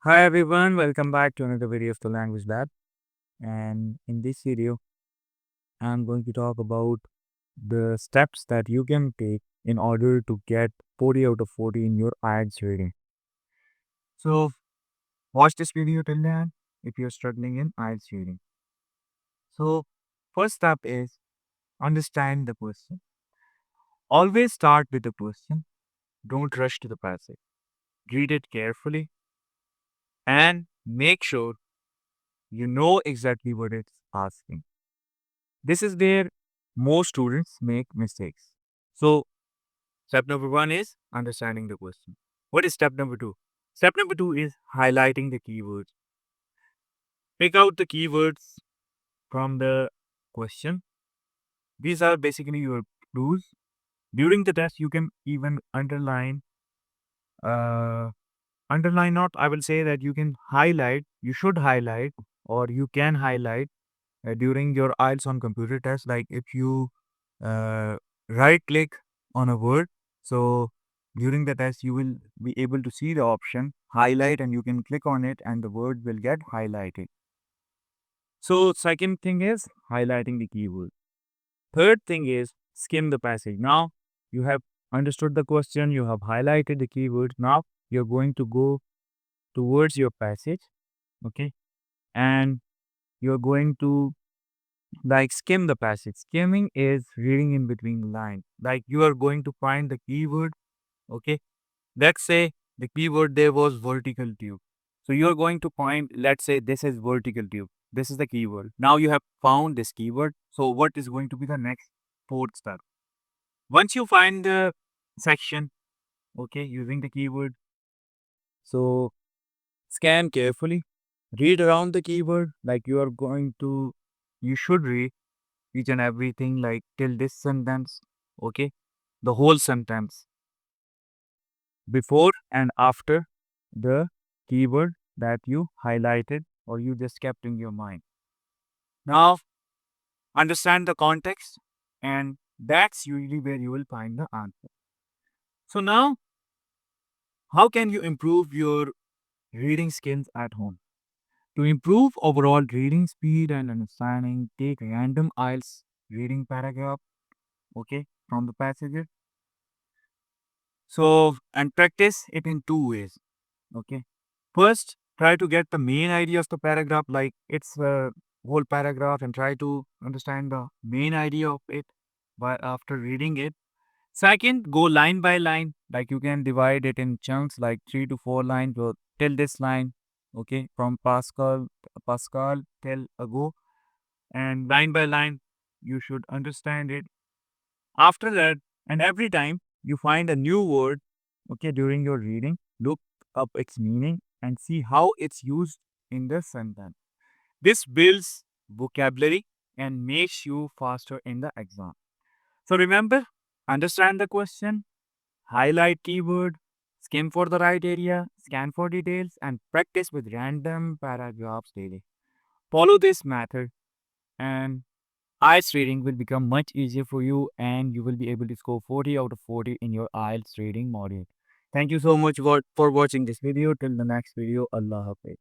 Hi everyone, welcome back to another video of the Language Lab. And in this video, I'm going to talk about the steps that you can take in order to get 40 out of 40 in your IELTS reading. So, watch this video till the end if you're struggling in IELTS reading. So, first step is understand the question. Always start with the question. Don't rush to the passage. Read it carefully and make sure you know exactly what it's asking. This is where most students make mistakes. So, step number one is understanding the question. What is step number two? Step number two is highlighting the keywords. Pick out the keywords from the question. These are basically your clues. During the test, you can even uh, underline not, I will say that you can highlight, you should highlight, or you can highlight during your IELTS on computer test. Like if you right click on a word, so during the test you will be able to see the option highlight and you can click on it and the word will get highlighted. So second thing is highlighting the keyword. Third thing is skim the passage. Now you have understood the question, you have highlighted the keyword. Now you're going to go towards your passage, okay, and you're going to like skim the passage. Skimming is reading in between lines. Like you are going to find the keyword. Okay. Let's say the keyword there was vertical tube. So you're going to find, let's say this is vertical tube. This is the keyword. Now you have found this keyword. So what is going to be the next fourth step? Once you find the section, okay, using the keyword. So scan carefully, read around the keyword. Like you should read each and everything like till this sentence, okay, the whole sentence before and after the keyword that you highlighted or you just kept in your mind. Now understand the context, and that's usually where you will find the answer. So now, how can you improve your reading skills at home? To improve overall reading speed and understanding, take random IELTS reading paragraph, okay, from the passages. So, and practice it in two ways. Okay. First, try to get the main idea of the paragraph, like it's a whole paragraph, and try to understand the main idea of it by after reading it. Second, go line by line, like you can divide it in chunks, like 3 to 4 lines till this line. Okay, from Pascal till ago, and line by line, you should understand it. After that, and every time you find a new word, okay, during your reading, look up its meaning and see how it's used in the sentence. This builds vocabulary and makes you faster in the exam. So remember, understand the question, highlight keyword, skim for the right area, scan for details, and practice with random paragraphs daily. Follow this method and IELTS reading will become much easier for you and you will be able to score 40 out of 40 in your IELTS reading module. Thank you so much for watching this video. Till the next video, Allah Hafiz.